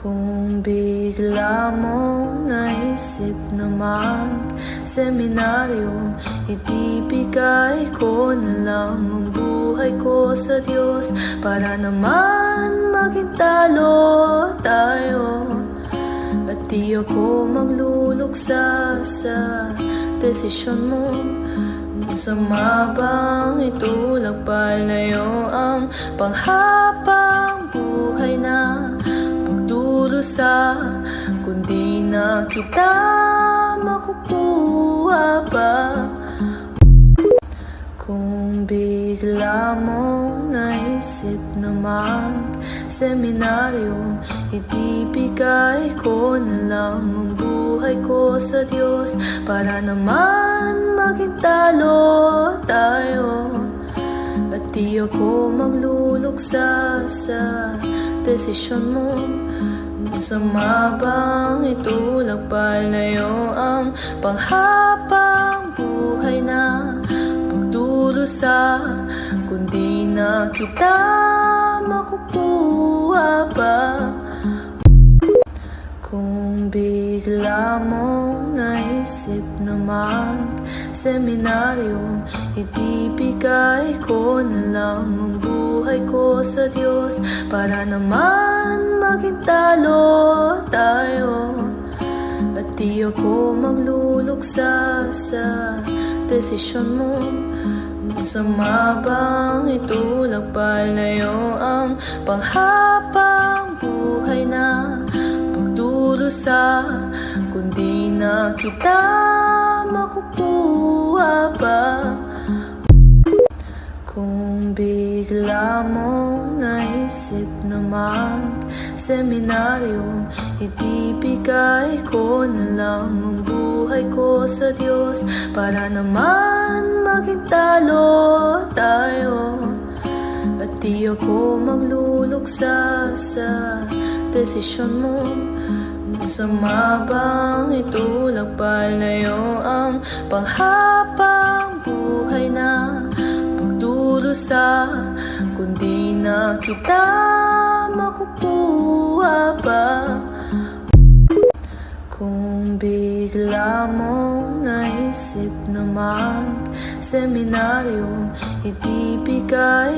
Kung bigla mong naisip na mag-seminaryo, ibibigay ko na lang ang buhay ko sa Diyos para naman maging talo tayo. At di ako magluluksa sa desisyon mo. Masama bang itulak palayo ang panghabang buhay na pagdurusa, kundi na kita makukuha ba? Kung bigla mong naisip na mag-seminaryo, ibibigay ko na lang ang buhay ko sa Diyos para naman maging talo tayo. At di ako magluluksa sa desisyon mo. Masama bang itulak palayo ang panghabang buhay na pagdurusa, kundi na kita makukuha ba? Kung bigla mong naisip na mag-seminaryo, ibibigay ko na lang ang buhay ko sa Diyos para naman maging talo tayo. At di ako magluluksa sa desisyon mo. Masama bang itulak palayo ang panghabang buhay na pagdurusa, kundi na kita makukuha ba? Kung bigla mong naisip na mag-seminaryo, ibibigay ko na lang ang buhay ko sa Diyos para naman maging talo tayo. At di ako magluluksa sa desisyon mo. Masama bang itulak palayo ang panghabang buhay na pagdurusa, kundi na kita makukuha ba? Kung bigla mong naisip na mag-seminaryo, ibibigay